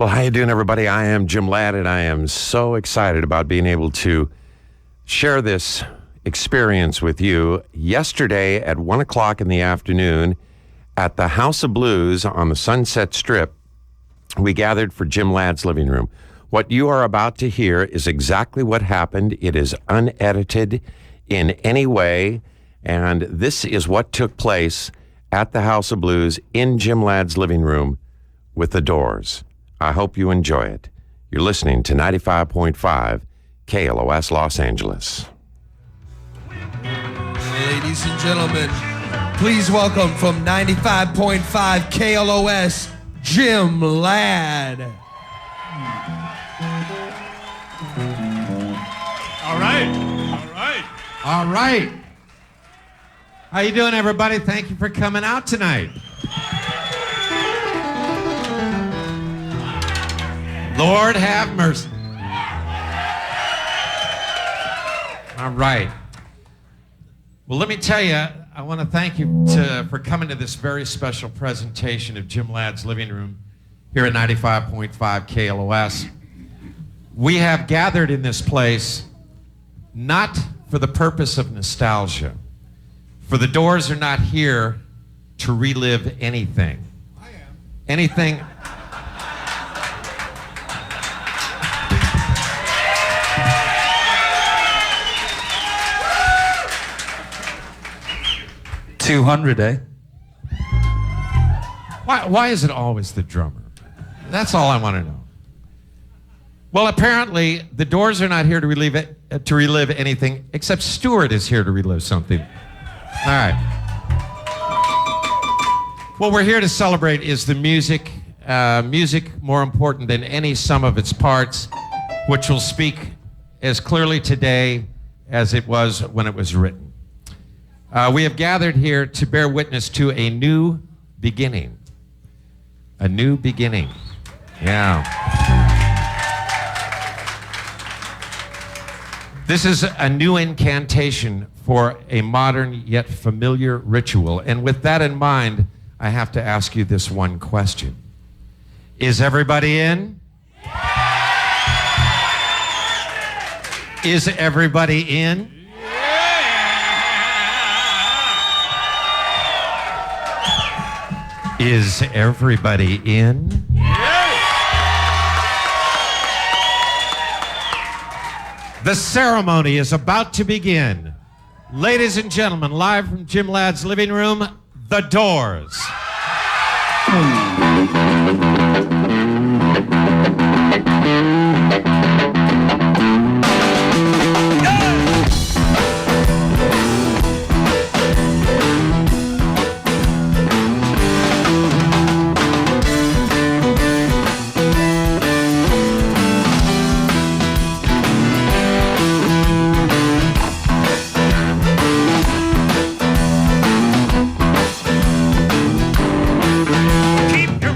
Well, how you doing, everybody? I am Jim Ladd, and I am so excited about being able to share this experience with you. Yesterday at 1 o'clock in the afternoon at the House of Blues on the Sunset Strip, we gathered for Jim Ladd's living room. What you are about to hear is exactly what happened. It is unedited in any way, and this is what took place at the House of Blues in Jim Ladd's living room with the Doors. I hope you enjoy it. You're listening to 95.5 KLOS Los Angeles. Ladies and gentlemen, please welcome from 95.5 KLOS, Jim Ladd. All right. All right. How you doing, everybody? Thank you for coming out tonight. Lord have mercy. All right. Well, let me tell you, I want to thank you for coming to this very special presentation of Jim Ladd's living room here at 95.5 KLOS. We have gathered in this place not for the purpose of nostalgia. For the Doors are not here to relive anything. I am. Anything. $200, Why is it always the drummer? That's all I want to know. Well, apparently, the Doors are not here to relive anything, except Stewart is here to relive something. All right. What we're here to celebrate is the music. Music more important than any sum of its parts, which will speak as clearly today as it was when it was written. We have gathered here to bear witness to a new beginning. A new beginning. Yeah. This is a new incantation for a modern yet familiar ritual. And with that in mind, I have to ask you this one question. Is everybody in? Is everybody in? Is everybody in? The ceremony is about to begin. Ladies and gentlemen, live from Jim Ladd's living room, The Doors. Keep your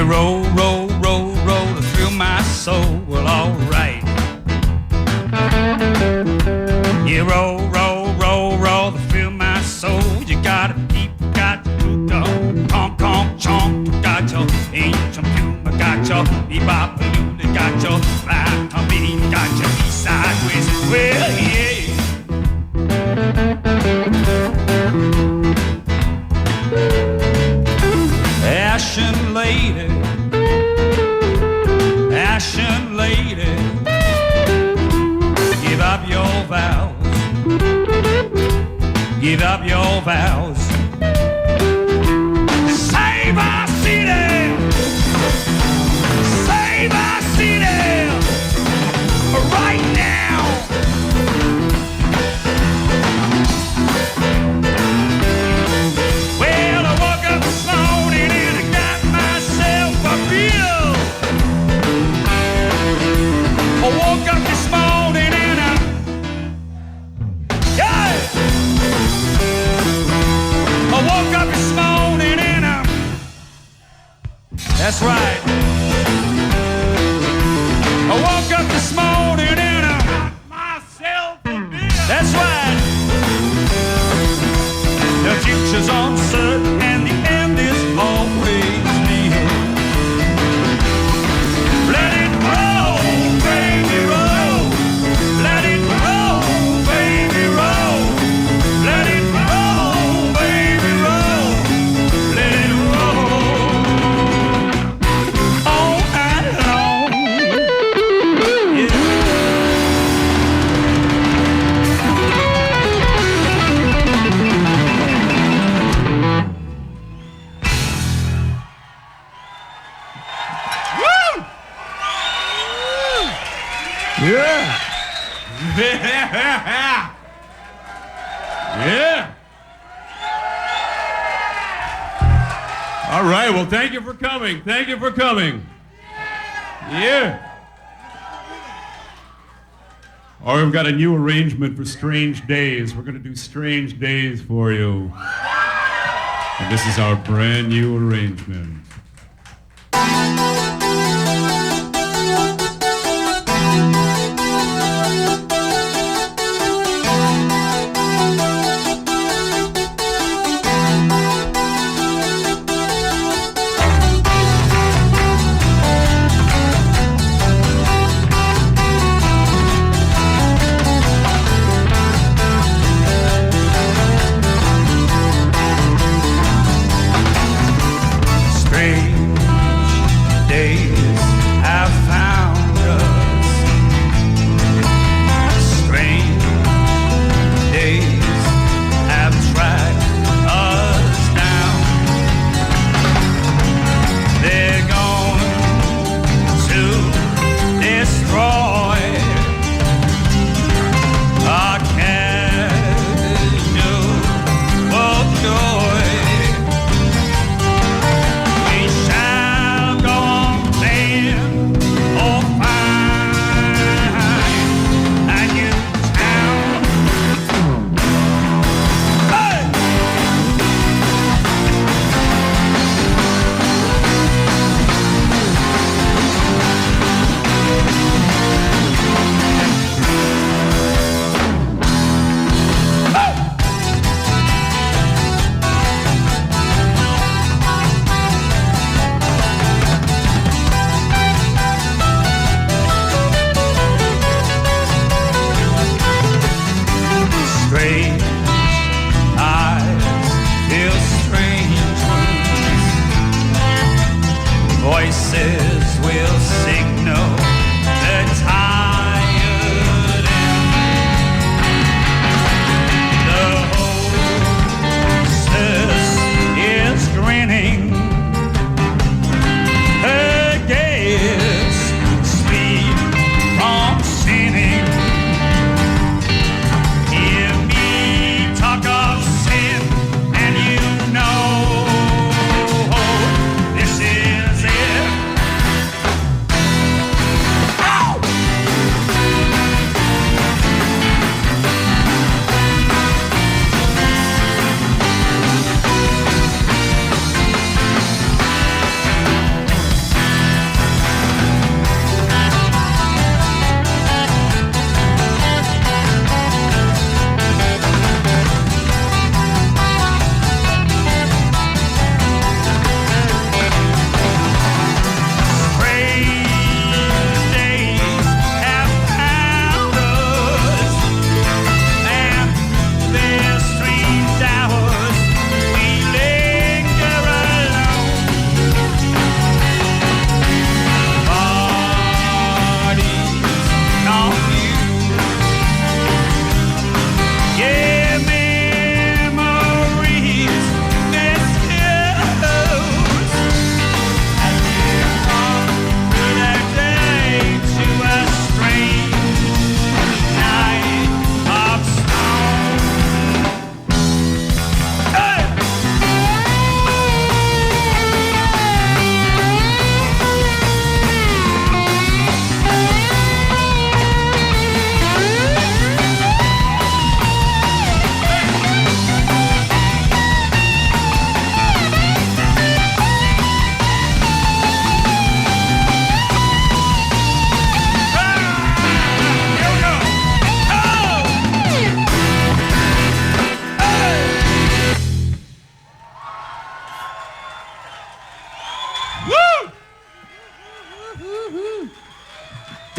roll, roll, roll, roll through my soul. Well, all right. You roll, roll, roll, roll through my soul. You gotta keep, got to go. Conk, conk, chonk. Got your ancient puma, got your bebop balloon, got your black bean, got your east sideways. Well, yeah. Ashen lady, ashen lady, give up your vows, give up your vows. Save our city, save our city, right now. Well, I woke up this morning and I got myself a bill. I woke up this morning and I woke up this morning and that's right. I woke up this morning and I got myself a bill. That's right. The future's uncertain and the end is always near. Let it roll, baby, roll. Let it roll, baby, roll. Let it roll, baby, roll. Let it roll all night long. Yeah. Yeah. Yeah. All right. Well, thank you for coming. Thank you for coming. Yeah. Oh, we've got a new arrangement for Strange Days. We're going to do Strange Days for you. And this is our brand new arrangement.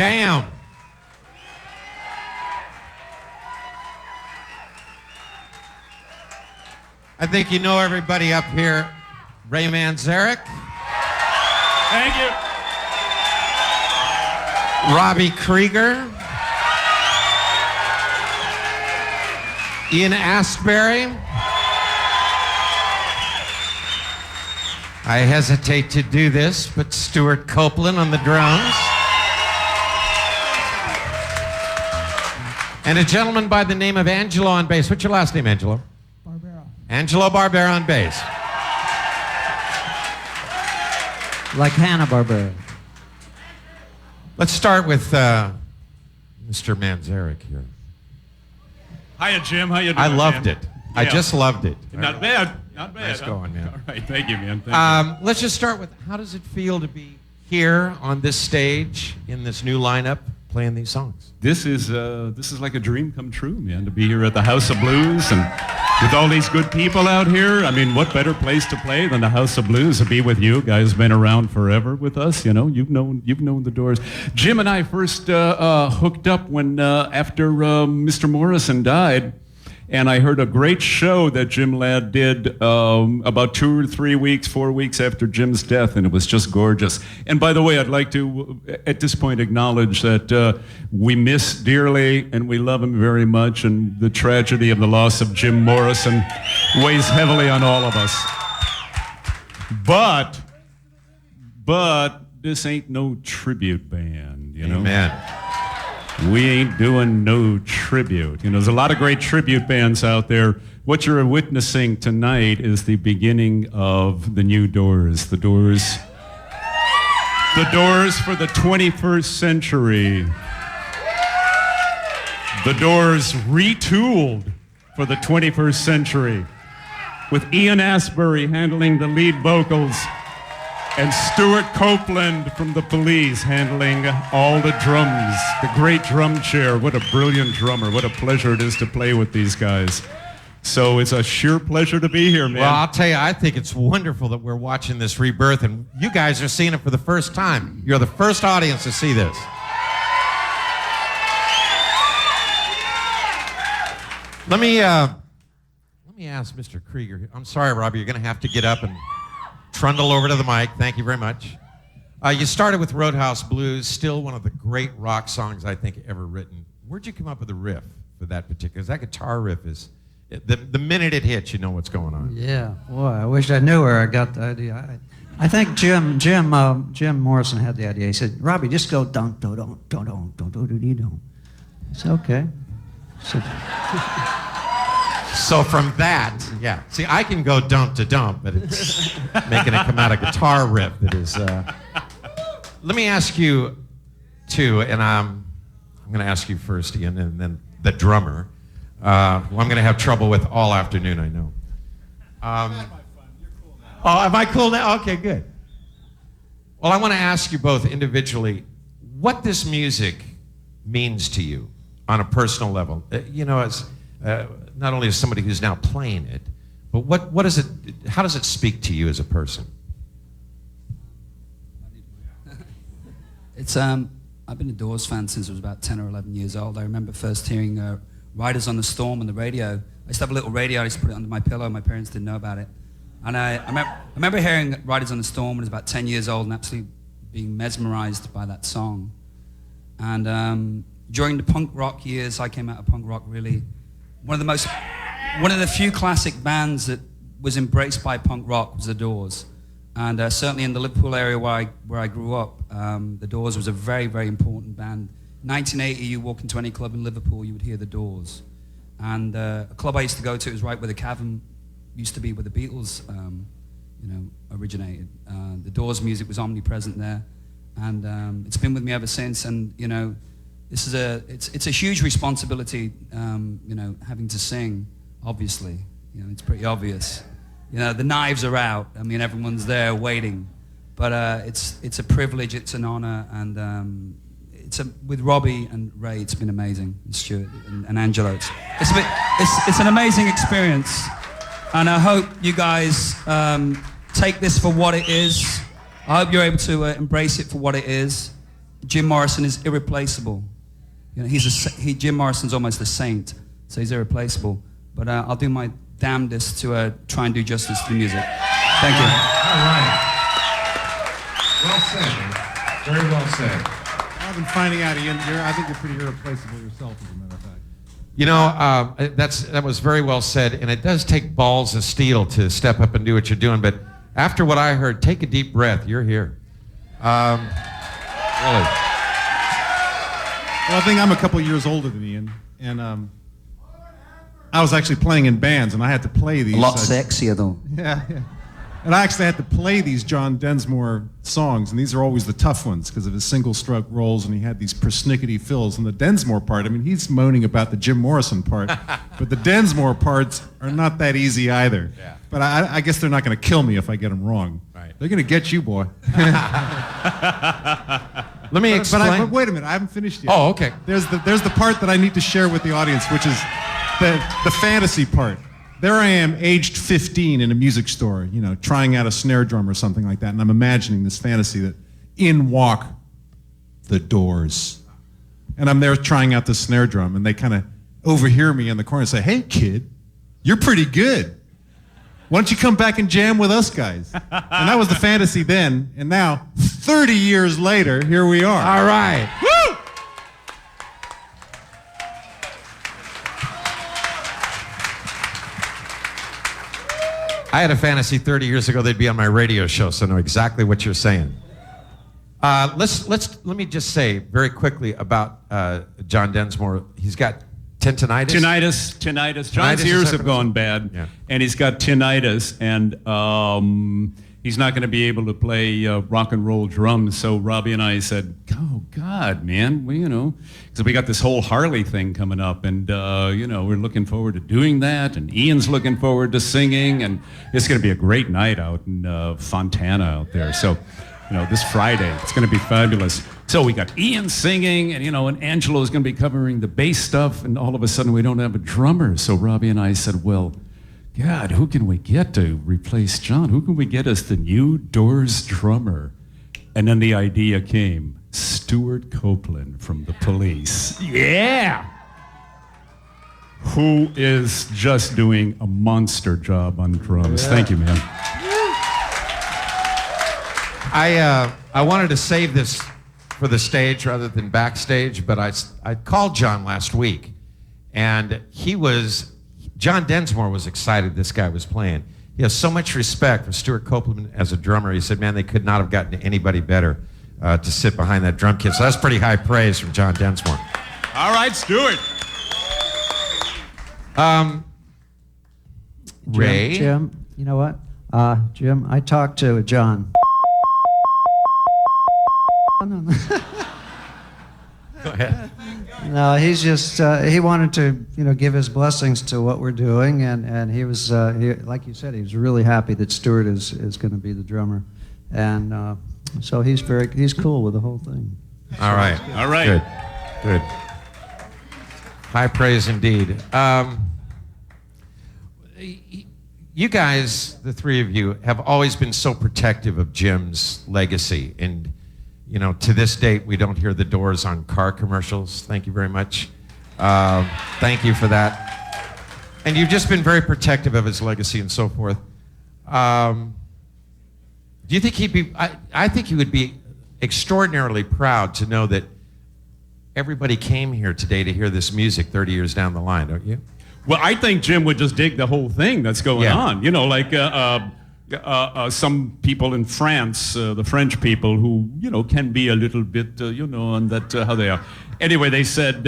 Damn. I think you know everybody up here. Ray Manzarek. Thank you. Robby Krieger. Ian Astbury. I hesitate to do this, but Stewart Copeland on the drums. And a gentleman by the name of Angelo on bass. What's your last name, Angelo? Barbera. Angelo Barbera on bass. Like Hanna-Barbera. Let's start with Mr. Manzarek here. Hiya, Jim. How you doing? I loved man? it. I Yeah. just loved it. Not bad. Not bad. Nice going, man. All right. Thank you, man. Thank you. Let's just start with, how does it feel to be here on this stage in this new lineup playing these songs? This is like a dream come true, man, to be here at the House of Blues and with all these good people out here. I mean, what better place to play than the House of Blues, to be with you guys? Been around forever with us, you know. You've known the Doors. Jim and I first hooked up when after Mr. Morrison died. And I heard a great show that Jim Ladd did about 2 or 3 weeks, 4 weeks after Jim's death, and it was just gorgeous. And by the way, I'd like to, at this point, acknowledge that we miss dearly and we love him very much, and the tragedy of the loss of Jim Morrison weighs heavily on all of us. But this ain't no tribute band, you know? Amen. We ain't doing no tribute. You know, there's a lot of great tribute bands out there. What you're witnessing tonight is the beginning of the new Doors. The Doors for the 21st century. The Doors retooled for the 21st century, with Ian Astbury handling the lead vocals and Stewart Copeland from the Police handling all the drums. The great drum chair. What a brilliant drummer. What a pleasure it is to play with these guys. So it's a sheer pleasure to be here, man. Well, I'll tell you, I think it's wonderful that we're watching this rebirth, and you guys are seeing it for the first time. You're the first audience to see this. Let me ask Mr. Krieger. I'm sorry, Robby, you're going to have to get up and trundle over to the mic. Thank you very much. You started with Roadhouse Blues, still one of the great rock songs I think ever written. Where'd you come up with the riff for that particular? Because that guitar riff is, the minute it hits, you know what's going on. Yeah, boy, I wish I knew where I got the idea. I think Jim Morrison had the idea. He said, "Robby, just go dun dun dun dun dun dun dun dun dun." It's okay. So from that, yeah. See, I can go dump to dump, but it's making it come out a guitar riff that is. Let me ask you, too, and I'm going to ask you first, Ian, and then the drummer, who I'm going to have trouble with all afternoon, I know. Oh, am I cool now? Okay, good. Well, I want to ask you both individually what this music means to you on a personal level. You know, as not only as somebody who's now playing it, but what is it? How does it speak to you as a person? It's I've been a Doors fan since I was about 10 or 11 years old. I remember first hearing Riders on the Storm on the radio. I used to have a little radio. I used to put it under my pillow. My parents didn't know about it. And I remember hearing Riders on the Storm when I was about 10 years old and absolutely being mesmerized by that song. And during the punk rock years, I came out of punk rock really. One of the few classic bands that was embraced by punk rock was the Doors. And certainly in the Liverpool area where I grew up, the Doors was a very, very important band. 1980, you walk into any club in Liverpool, you would hear the Doors. And a club I used to go to was right where the Cavern used to be, where the Beatles originated. The Doors music was omnipresent there. And it's been with me ever since. And, you know, this is it's a huge responsibility, having to sing, obviously. You know, it's pretty obvious. You know, the knives are out. I mean, everyone's there waiting. But it's a privilege, it's an honor, and with Robby and Ray, it's been amazing, and Stewart and Angelo. It's an amazing experience. And I hope you guys take this for what it is. I hope you're able to embrace it for what it is. Jim Morrison is irreplaceable. You know, Jim Morrison's almost a saint, so he's irreplaceable. But I'll do my damnedest to try and do justice to the music. Thank you. All right. Well said, man. Very well said. I've been finding out, Ian, I think you're pretty irreplaceable yourself, as a matter of fact. You know, that was very well said, and it does take balls of steel to step up and do what you're doing, but after what I heard, take a deep breath. You're here. Really. Well, I think I'm a couple years older than Ian, and I was actually playing in bands, and I had to play these. A lot sexier, though. Yeah. And I actually had to play these John Densmore songs, and these are always the tough ones because of his single-stroke rolls, and he had these persnickety fills. And the Densmore part, I mean, he's moaning about the Jim Morrison part, but the Densmore parts are not that easy either. Yeah. But I guess they're not going to kill me if I get them wrong. Right. They're going to get you, boy. Let me explain. But wait a minute, I haven't finished yet. Oh, okay. There's the part that I need to share with the audience, which is the fantasy part. There I am, aged 15 in a music store, you know, trying out a snare drum or something like that, and I'm imagining this fantasy that in walk the Doors. And I'm there trying out the snare drum, and they kind of overhear me in the corner and say, "Hey, kid, you're pretty good. Why don't you come back and jam with us guys?" And that was the fantasy then, and now, 30 years later, here we are. All right. Woo! I had a fantasy 30 years ago they'd be on my radio show, so I know exactly what you're saying. Let me just say very quickly about John Densmore. He's got tinnitus. Tinnitus. John's ears have gone bad, yeah. And he's got tinnitus, and he's not going to be able to play rock and roll drums. So Robby and I said, "Oh God, man, because we got this whole Harley thing coming up, and we're looking forward to doing that, and Ian's looking forward to singing, and it's going to be a great night out in Fontana out there. So, this Friday, it's going to be fabulous." So we got Ian singing, and and Angelo is going to be covering the bass stuff, and all of a sudden we don't have a drummer. So Robby and I said, "Well, God, who can we get to replace John? Who can we get as the new Doors drummer?" And then the idea came: Stewart Copeland from the Police. Yeah! Who is just doing a monster job on drums. Thank you, man. I wanted to save this for the stage rather than backstage, but I called John last week, and John Densmore was excited this guy was playing. He has so much respect for Stewart Copeland as a drummer. He said, man, they could not have gotten anybody better to sit behind that drum kit. So that's pretty high praise from John Densmore. All right, Stewart. Ray? Jim, you know what? Jim, I talked to John. Go ahead. No, he's just, he wanted to, give his blessings to what we're doing, and he was, like you said, he was really happy that Stewart is going to be the drummer. And so he's cool with the whole thing. All right. All right. Good. High praise indeed. You guys, the three of you, have always been so protective of Jim's legacy. And, to this date, we don't hear the Doors on car commercials. Thank you very much. Thank you for that. And you've just been very protective of his legacy and so forth. Do you think he'd be, I think he would be extraordinarily proud to know that everybody came here today to hear this music 30 years down the line, don't you? Well, I think Jim would just dig the whole thing that's going on. Like some people in France, the French people who, can be a little bit, on that, how they are. Anyway, they said,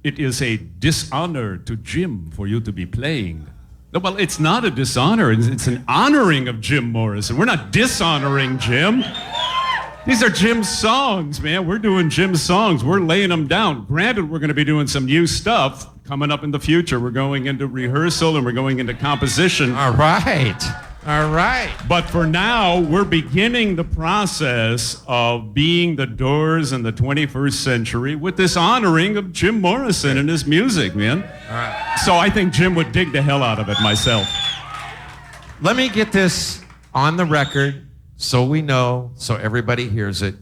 it is a dishonor to Jim for you to be playing. Well, it's not a dishonor. It's an honoring of Jim Morrison. We're not dishonoring Jim. These are Jim's songs, man. We're doing Jim's songs. We're laying them down. Granted, we're going to be doing some new stuff coming up in the future. We're going into rehearsal and we're going into composition. All right. But for now, we're beginning the process of being the Doors in the 21st century with this honoring of Jim Morrison and his music, man. All right. So I think Jim would dig the hell out of it myself. Let me get this on the record so we know, so everybody hears it.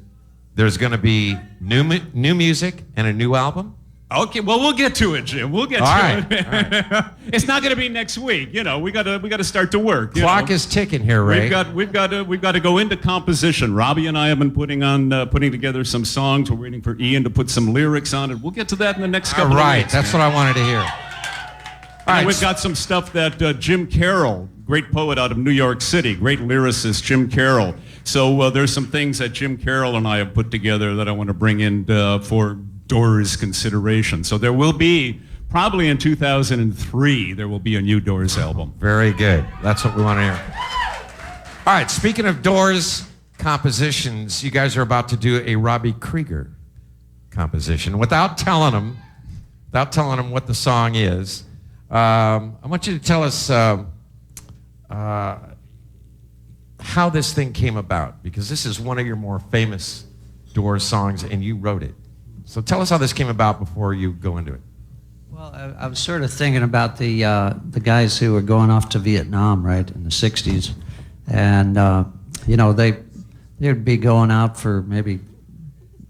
There's going to be new music and a new album. Okay, well, we'll get to it, Jim. We'll get to right, it. It's not going to be next week. You know, we got to start to work. Clock is ticking here, Ray. We've got to go into composition. Robby and I have been putting together some songs. We're waiting for Ian to put some lyrics on it. We'll get to that in the next couple of weeks. That's what I wanted to hear. All right, we've got some stuff that Jim Carroll, great poet out of New York City, great lyricist, Jim Carroll. So there's some things that Jim Carroll and I have put together that I want to bring in for Doors consideration. So there will be, probably in 2003, there will be a new Doors album. Very good. That's what we want to hear. All right, speaking of Doors compositions, you guys are about to do a Robby Krieger composition. Without telling them what the song is, I want you to tell us how this thing came about, because this is one of your more famous Doors songs, and you wrote it. So tell us how this came about before you go into it. Well, I was sort of thinking about the guys who were going off to Vietnam, right, in the 60s. And, you know, they'd be going out for maybe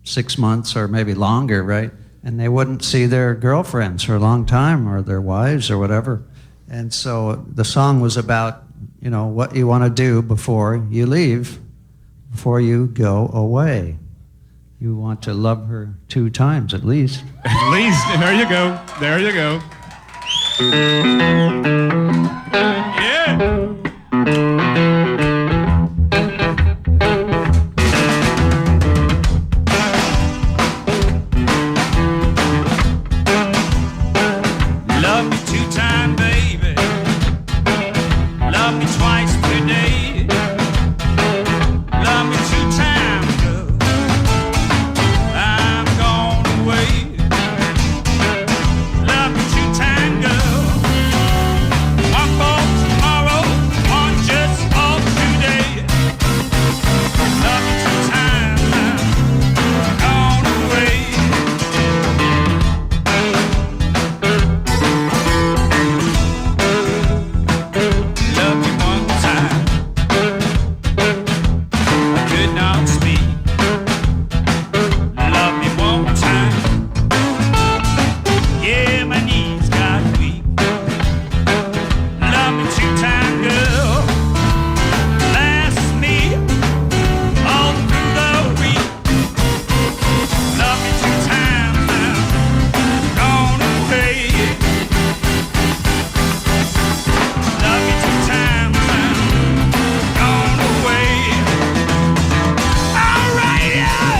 6 months or maybe longer, right? And they wouldn't see their girlfriends for a long time, or their wives or whatever. And so the song was about, you know, what you want to do before you leave, before you go away. You want to love her 2 times at least. At least. There you go. There you go. Yeah. Love me 2 times, baby. Love me twice per day. Love me 2 times, girl. I'm gone away. Love me 2 times, girl. One for tomorrow, one just for today. Love me 2 times, I'm gone away. Love me 1 time. I could not speak. Love me 1 time. Yeah, my knees got weak. Love me 2 times, girl. Last me all through the week. Love me 2 times now. Gone away. Love me 2 times now. Gone away. All right, yeah.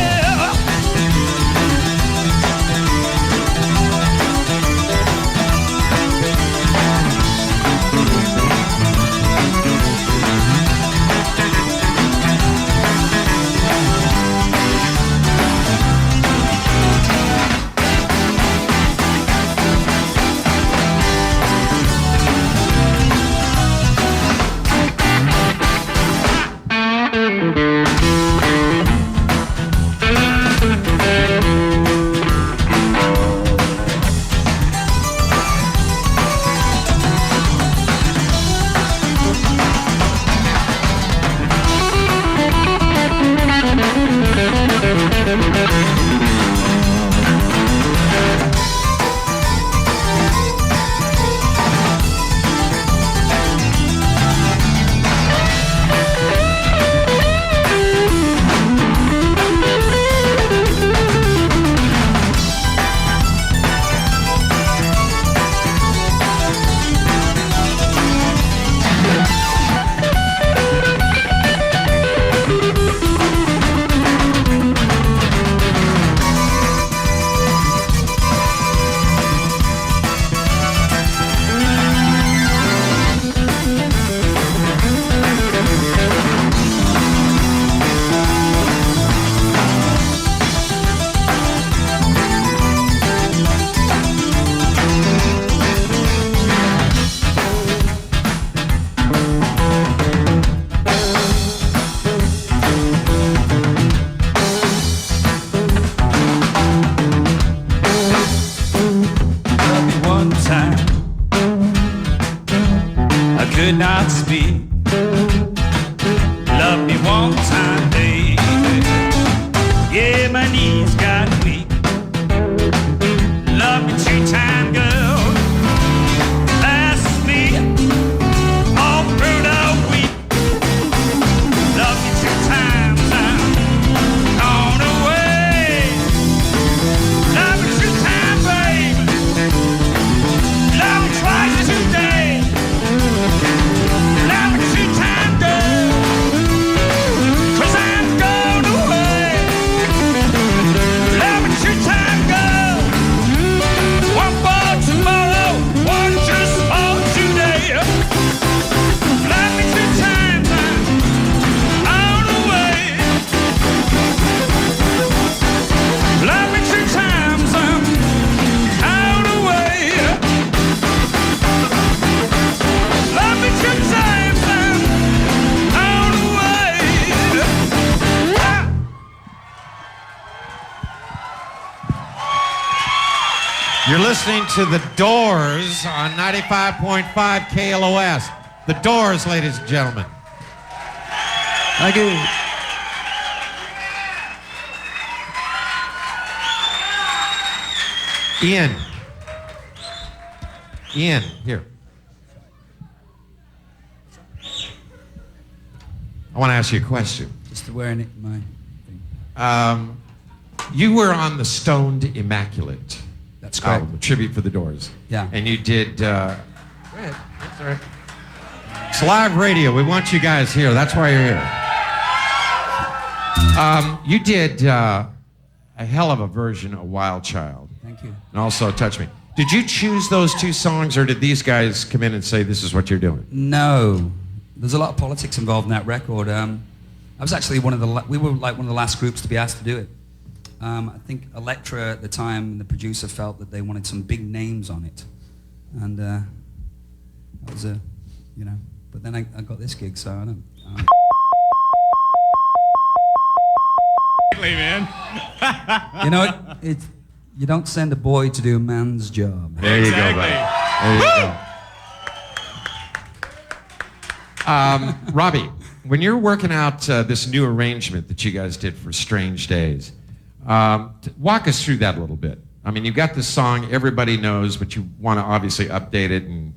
Love me 1 time. I could not speak. Love me 1 time, baby. Yeah. You're listening to The Doors on 95.5 KLOS. The Doors, ladies and gentlemen. Thank you. Ian, here. I want to ask you a question. Just wearing it in my thing. You were on the Stoned Immaculate. That's correct. Album, a tribute for the Doors. Yeah. And you did. Go ahead. That's all right. It's live radio. We want you guys here. That's why you're here. You did a hell of a version of Wild Child. Thank you. And also Touch Me. Did you choose those two songs, or did these guys come in and say, this is what you're doing? No. There's a lot of politics involved in that record. I was actually we were like one of the last groups to be asked to do it. I think Elektra at the time, the producer, felt that they wanted some big names on it. And that was but then I got this gig, so I don't... Man. You know, you don't send a boy to do a man's job. There you go, buddy. There you go. Robby, when you're working out this new arrangement that you guys did for Strange Days, walk us through that a little bit. I mean, you've got this song everybody knows, but you want to obviously update it and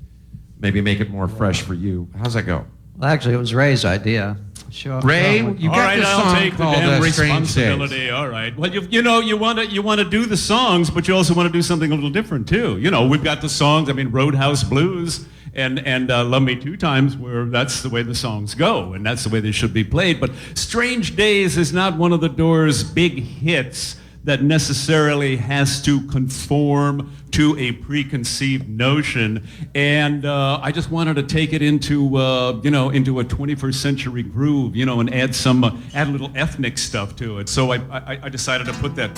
maybe make it more fresh for you. How's that go? Well, actually, it was Ray's idea. Sure. Ray, you All got right, this I'll song take the called damn Strange responsibility. Days. All right. Well, you want to do the songs, but you also want to do something a little different too. You know, we've got the songs. I mean, Roadhouse Blues and Love Me Two Times, where that's the way the songs go, and that's the way they should be played. But Strange Days is not one of the Doors' big hits that necessarily has to conform to a preconceived notion, and I just wanted to take it into into a 21st century groove, and add a little ethnic stuff to it. So I decided to put that.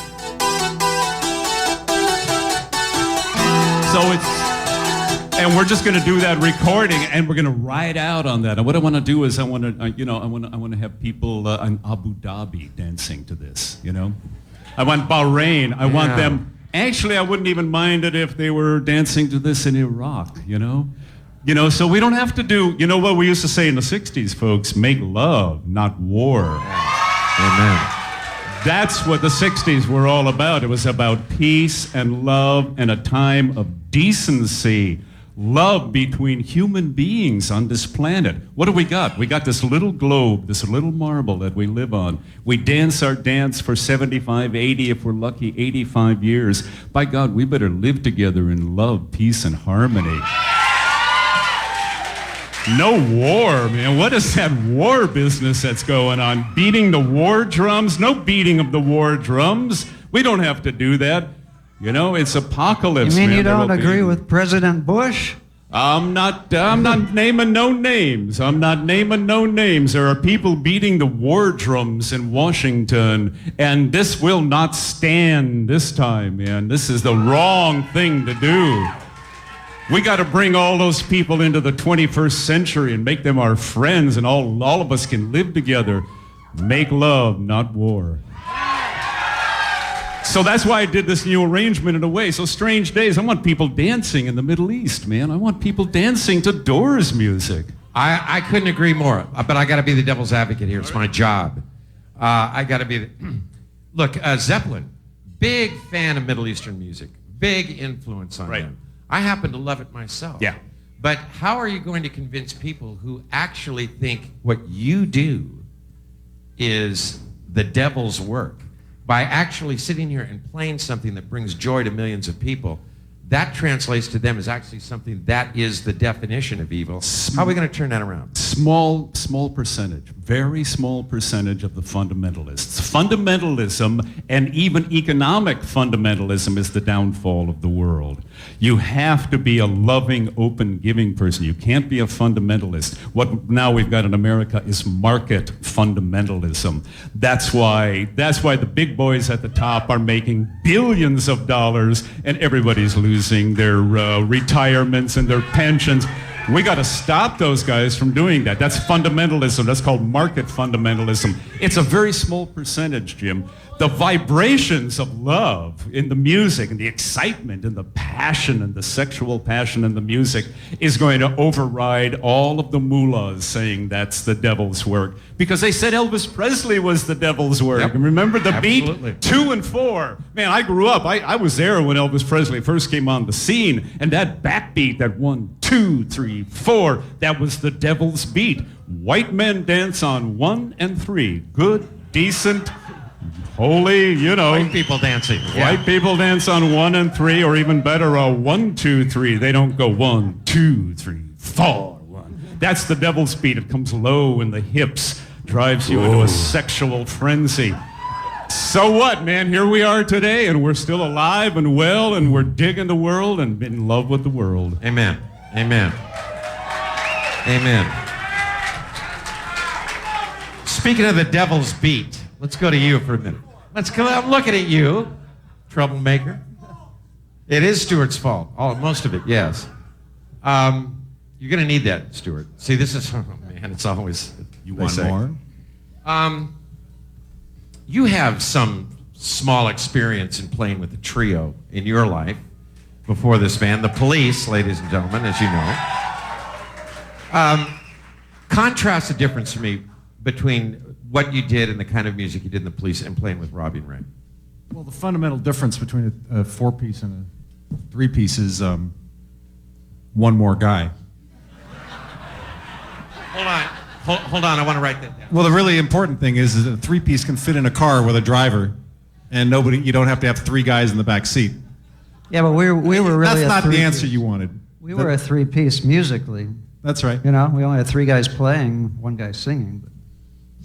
And we're just going to do that recording, and we're going to ride out on that. And what I want to do is I want to have people in Abu Dhabi dancing to this. I want Bahrain. I want them. Actually, I wouldn't even mind it if they were dancing to this in Iraq, So we don't have to do, what we used to say in the 60s, folks, make love, not war. Amen. That's what the 60s were all about. It was about peace and love and a time of decency. Love between human beings on this planet. What do we got? We got this little globe, this little marble that we live on. We dance our dance for 75, 80, if we're lucky, 85 years. By God, we better live together in love, peace, and harmony. No war, man. What is that war business that's going on? Beating the war drums? No beating of the war drums. We don't have to do that. It's apocalypse. You mean man. you don't agree with President Bush? I'm not naming no names. I'm not naming no names. There are people beating the war drums in Washington, and this will not stand this time, man. This is the wrong thing to do. We got to bring all those people into the 21st century and make them our friends, and all of us can live together. Make love, not war. So that's why I did this new arrangement in a way. So Strange Days, I want people dancing in the Middle East, man. I want people dancing to Doors music. I couldn't agree more, but I got to be the devil's advocate here. It's my job. I got to be Look, Zeppelin, big fan of Middle Eastern music, big influence on them. I happen to love it myself. Yeah. But how are you going to convince people who actually think what you do is the devil's work? By actually sitting here and playing something that brings joy to millions of people, that translates to them as actually something that is the definition of evil. How are we going to turn that around? Small percentage, very small percentage of the fundamentalists. Fundamentalism and even economic fundamentalism is the downfall of the world. You have to be a loving, open, giving person. You can't be a fundamentalist. What now we've got in America is market fundamentalism. That's why the big boys at the top are making billions of dollars and everybody's losing their retirements and their pensions. We got to stop those guys from doing that. That's fundamentalism. That's called market fundamentalism. It's a very small percentage, Jim. The vibrations of love in the music and the excitement and the passion and the sexual passion in the music is going to override all of the mullahs saying that's the devil's work. Because they said Elvis Presley was the devil's work. Yep. And remember the Absolutely. beat? 2 and 4. Man, I grew up. I was there when Elvis Presley first came on the scene. And that backbeat, that 1, 2, 3, 4, that was the devil's beat. White men dance on 1 and 3. Good, decent, holy, you know. White people dancing. Yeah. White people dance on 1 and 3, or even better, a 1, 2, 3. They don't go 1, 2, 3, 4, 1. That's the devil's beat. It comes low in the hips, drives you into a sexual frenzy. So what, man? Here we are today, and we're still alive and well, and we're digging the world and in love with the world. Amen. Amen. Amen. Speaking of the devil's beat, let's go to you for a minute. Let's go. I'm looking at you, troublemaker. It is Stewart's fault. Oh, most of it, yes. You're going to need that, Stewart. See, this is, oh man, it's always. You want more? You have some small experience in playing with a trio in your life before this band, the Police, ladies and gentlemen, as you know. Contrast the difference for me between what you did and the kind of music you did in the Police and playing with Robby and Ray. Well, the fundamental difference between a 4-piece and a 3-piece is one more guy. Hold on, I want to write that down. Well, the really important thing is that a 3-piece can fit in a car with a driver, and you don't have to have 3 guys in the back seat. Yeah, but we were really That's a not the three-piece. answer you wanted. We were a 3-piece musically. That's right. You know, we only had 3 guys playing, 1 guy singing. But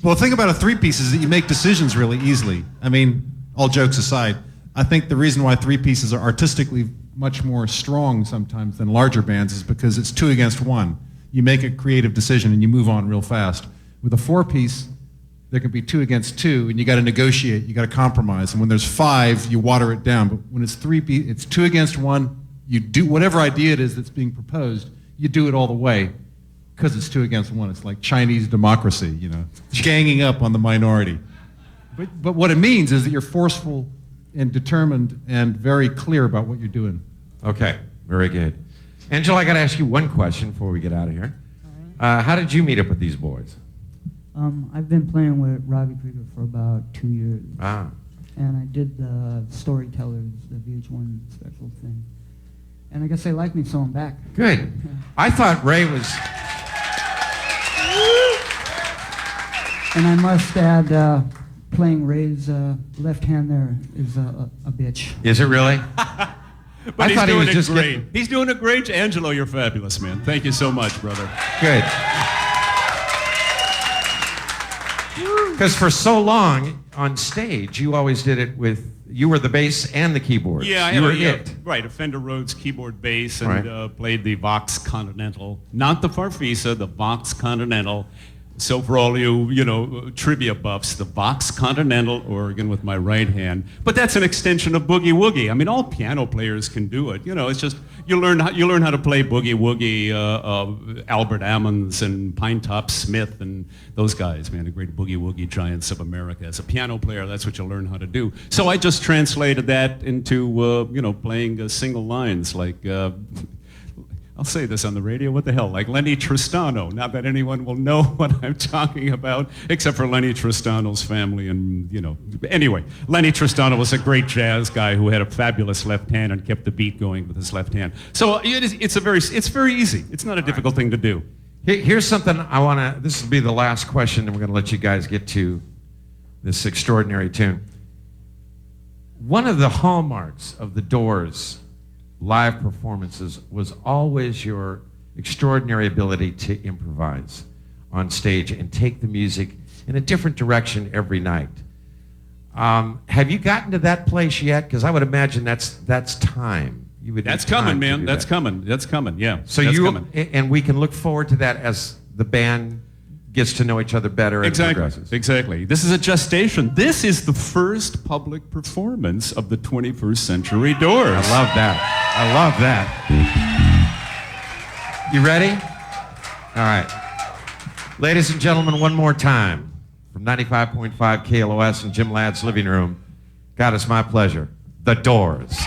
Well, the thing about a 3-piece is that you make decisions really easily. I mean, all jokes aside, I think the reason why 3-pieces are artistically much more strong sometimes than larger bands is because it's 2 against 1. You make a creative decision and you move on real fast. With a 4-piece, there can be 2 against 2, and you got to negotiate, you got to compromise. And when there's 5, you water it down. But when it's 3-piece, it's 2 against 1. You do whatever idea it is that's being proposed, you do it all the way because it's 2 against 1. It's like Chinese democracy, you know, ganging up on the minority. But what it means is that you're forceful and determined and very clear about what you're doing. Okay, very good. Angelo, I got to ask you one question before we get out of here. How did you meet up with these boys? I've been playing with Robby Krieger for about 2 years. Ah. And I did the Storytellers, the VH1 special thing. And I guess they like me, so I'm back. Good. I thought Ray was... And I must add, playing Ray's left hand there is a bitch. Is it really? But he's thought he doing was it just great. getting- He's doing it great. Angelo, you're fabulous, man. Thank you so much, brother. Good. Because for so long on stage, you always did it with... You were the bass and the keyboards. Yeah, you were yeah, it. right. A Fender Rhodes keyboard bass, and Right. played the Vox Continental, not the Farfisa, the Vox Continental. So for all you trivia buffs, the Vox Continental organ with my right hand. But that's an extension of boogie woogie. I mean, all piano players can do it. You know, it's just you learn how to play boogie woogie. Albert Ammons and Pinetop Smith and those guys, man, the great boogie woogie giants of America. As a piano player, that's what you learn how to do. So I just translated that into playing single lines like. I'll say this on the radio, what the hell, like Lenny Tristano. Not that anyone will know what I'm talking about, except for Lenny Tristano's family and, Anyway, Lenny Tristano was a great jazz guy who had a fabulous left hand and kept the beat going with his left hand. So it's very easy. It's not a difficult thing to do. Here's something this will be the last question, and we're going to let you guys get to this extraordinary tune. One of the hallmarks of the Doors' live performances was always your extraordinary ability to improvise on stage and take the music in a different direction every night. Have you gotten to that place yet? Because I would imagine that's time. That's coming, man. That's coming. That's coming. Yeah. So coming. And we can look forward to that as the band gets to know each other better and progresses. Exactly. This is a gestation. This is the first public performance of the 21st Century Doors. I love that. You ready? All right. Ladies and gentlemen, one more time. From 95.5 KLOS in Jim Ladd's living room. God, it's my pleasure. The Doors.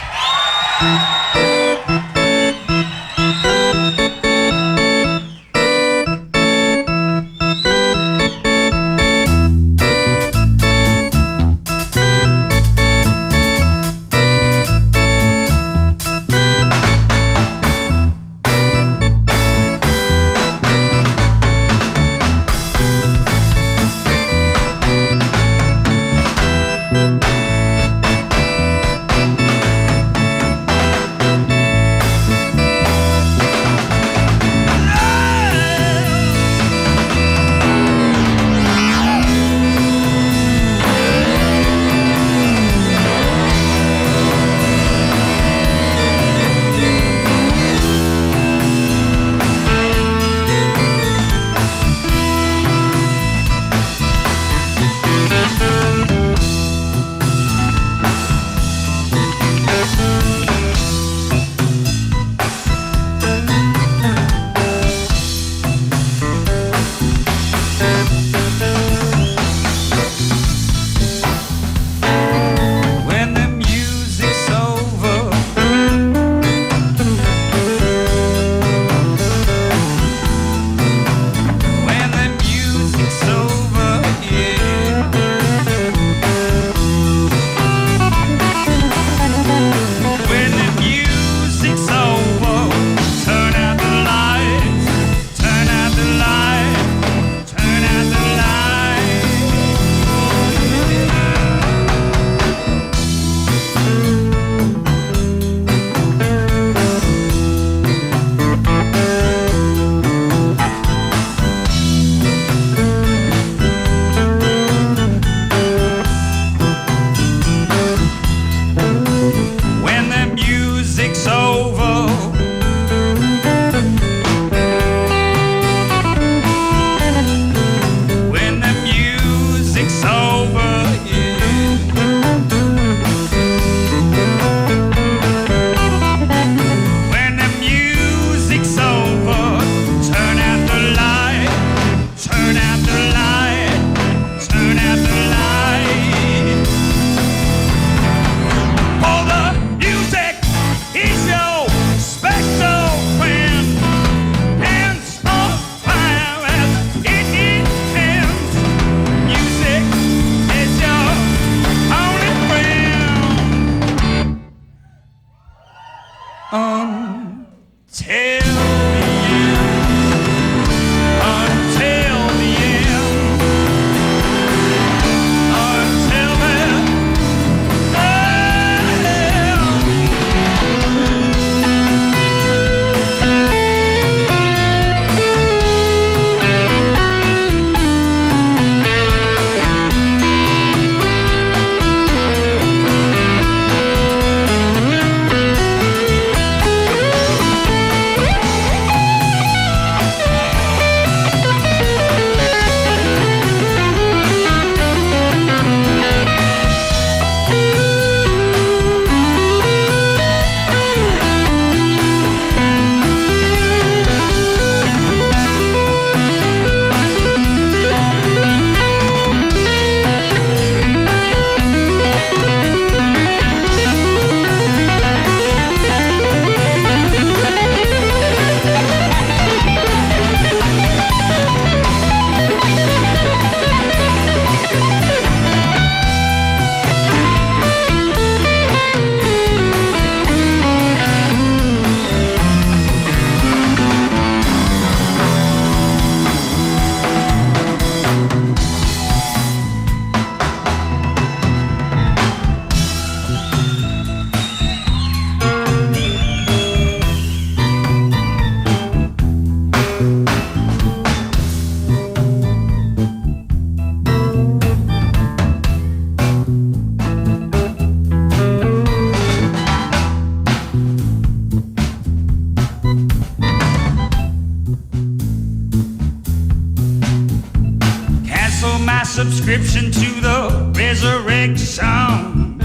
subscription to the resurrection.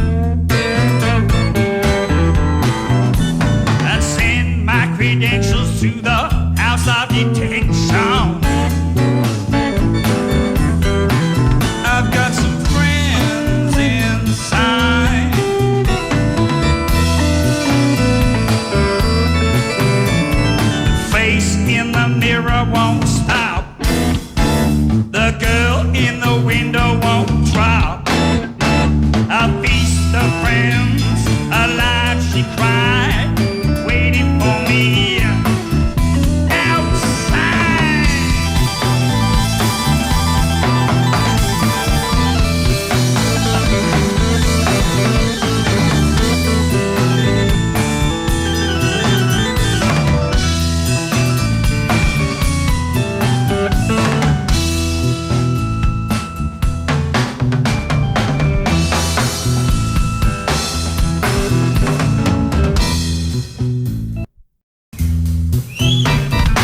And send my credentials to the house of detention. I've got some friends inside. The face in the mirror won't stop. The girl in the window won't drop. A feast of friends, alive she cried, waiting for me outside.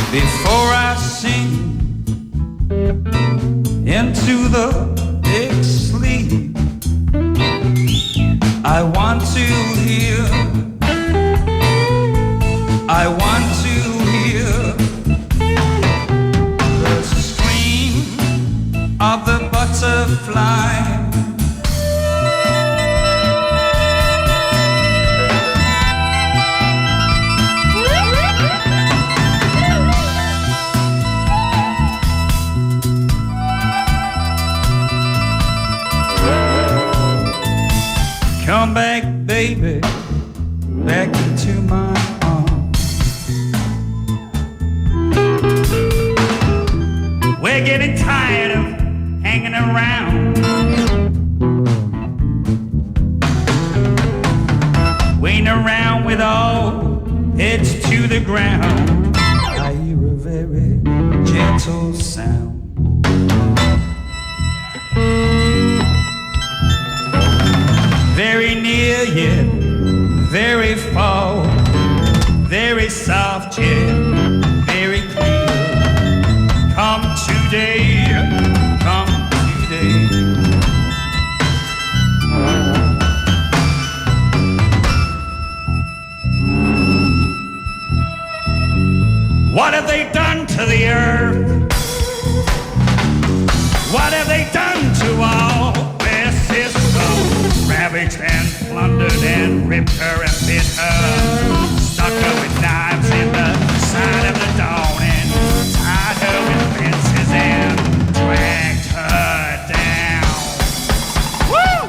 Before I sink into the big sleep, I want to hear the scream of the butterfly. Come back, baby, back into my arms. We're getting tired of hanging around, waiting around with all heads to the ground. I hear a very gentle sound. Very near yet very far, very soft yet very clear. Come today, come today. What have they done to the earth? What have they done to all their sisters? Ravaged and plundered and ripped her and bit her. Stuck her with knives in the side of the dawn and tied her with fences and dragged her down. Woo!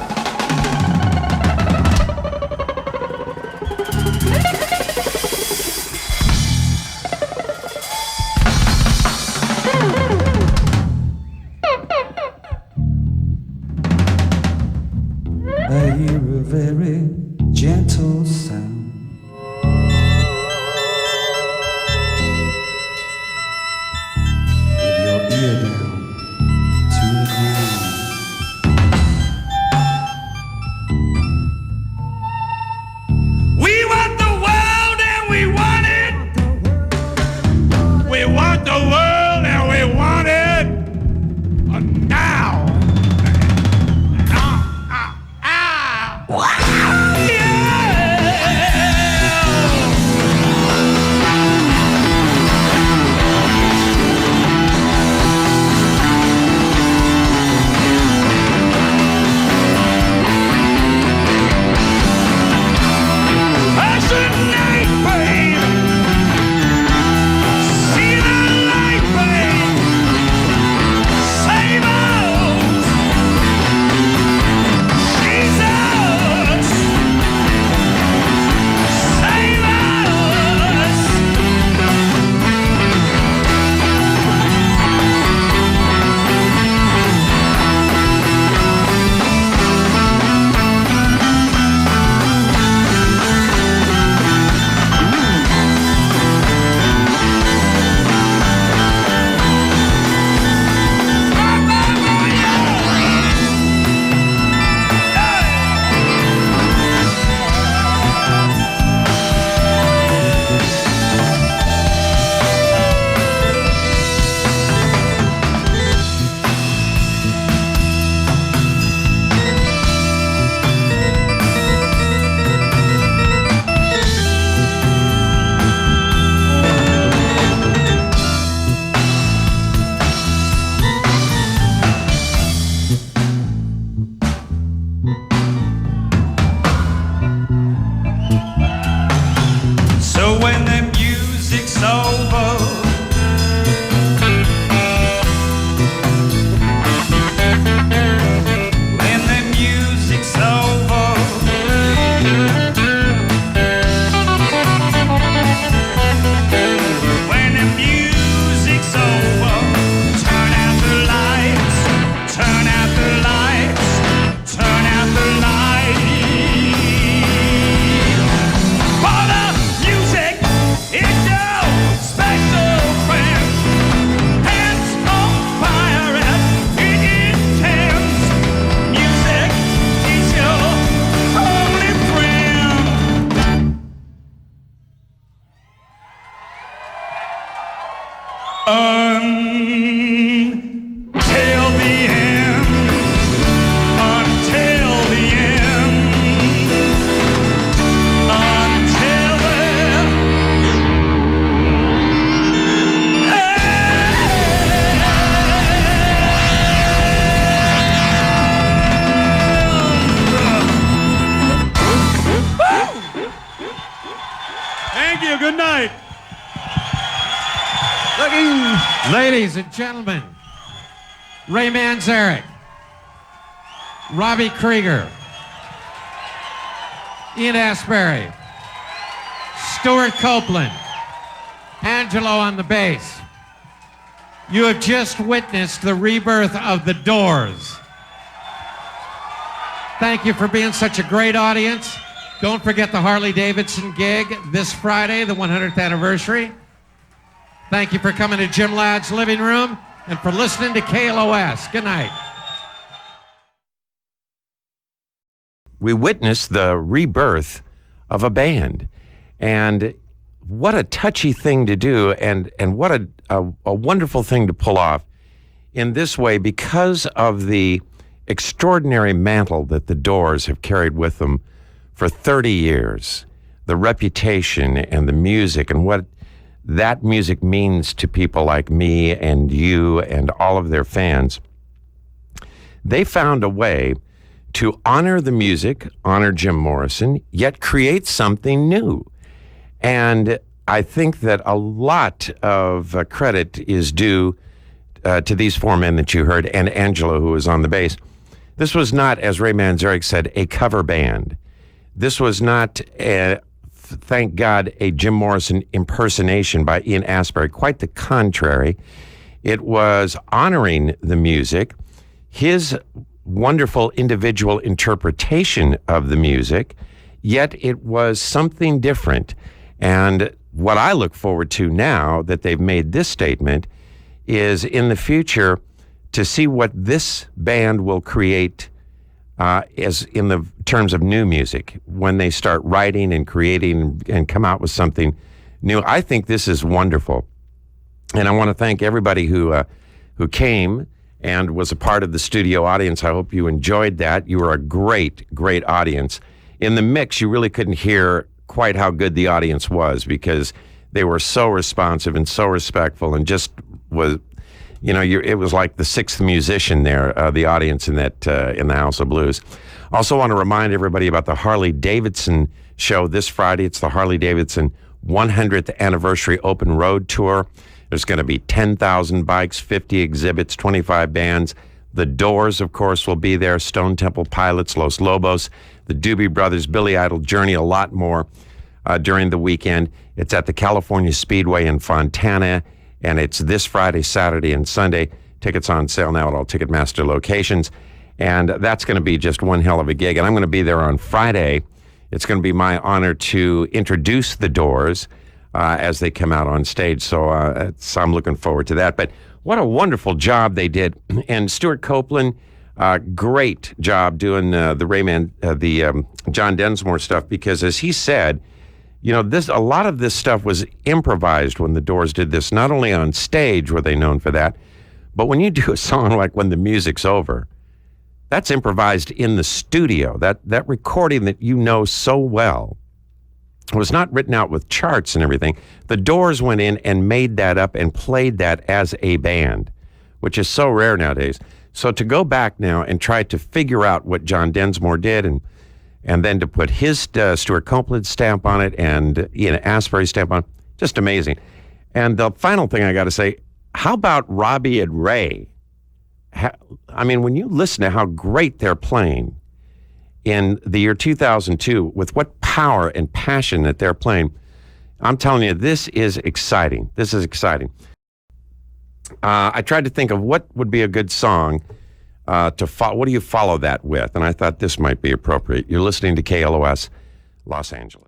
I hear a very gentle sound. With your ear down to the ground. We want the world and we want it. We want the world and we want it now. As the night fades, see the light Until the end. Until the end. Until the Thank you. Good night. Ladies and gentlemen, Ray Manzarek, Robby Krieger, Ian Astbury, Stewart Copeland, Angelo on the bass. You have just witnessed the rebirth of the Doors. Thank you for being such a great audience. Don't forget the Harley-Davidson gig this Friday, the 100th anniversary. Thank you for coming to Jim Ladd's Living Room and for listening to KLOS. Good night. We witnessed the rebirth of a band. And what a touchy thing to do, and what a wonderful thing to pull off in this way because of the extraordinary mantle that the Doors have carried with them for 30 years. The reputation and the music and what that music means to people like me and you and all of their fans. They found a way to honor the music, honor Jim Morrison, yet create something new. And I think that a lot of credit is due to these four men that you heard and Angelo, who was on the bass. This was not, as Ray Manzarek said, a cover band. This was not, thank God, a Jim Morrison impersonation by Ian Astbury. Quite the contrary. It was honoring the music, his wonderful individual interpretation of the music, yet it was something different. And what I look forward to now that they've made this statement is in the future to see what this band will create as in the terms of new music when they start writing and creating and come out with something new. I think this is wonderful. And I want to thank everybody who came and was a part of the studio audience. I hope you enjoyed that. You were a great, great audience. In the mix, you really couldn't hear quite how good the audience was because they were so responsive and so respectful and just was, you know, it was like the sixth musician there, the audience in that in the House of Blues. Also want to remind everybody about the Harley-Davidson show this Friday. It's the Harley-Davidson 100th Anniversary Open Road Tour. There's going to be 10,000 bikes, 50 exhibits, 25 bands. The Doors, of course, will be there. Stone Temple Pilots, Los Lobos, the Doobie Brothers, Billy Idol, Journey, a lot more during the weekend. It's at the California Speedway in Fontana, and it's this Friday, Saturday, and Sunday. Tickets on sale now at all Ticketmaster locations. And that's going to be just one hell of a gig. And I'm going to be there on Friday. It's going to be my honor to introduce the Doors as they come out on stage. So I'm looking forward to that. But what a wonderful job they did. And Stewart Copeland, great job doing the John Densmore stuff, because as he said, you know, a lot of this stuff was improvised when the Doors did this, not only on stage were they known for that, but when you do a song like When the Music's Over, that's improvised in the studio. That recording that you know so well was not written out with charts and everything. The Doors went in and made that up and played that as a band, which is so rare nowadays. So to go back now and try to figure out what John Densmore did and then to put his Stewart Copeland stamp on it and Ian Astbury stamp on it, just amazing. And the final thing I got to say, how about Robby and Ray? I mean, when you listen to how great they're playing in the year 2002, with what power and passion that they're playing, I'm telling you, this is exciting. This is exciting. I tried to think of what would be a good song to follow. What do you follow that with? And I thought this might be appropriate. You're listening to KLOS, Los Angeles.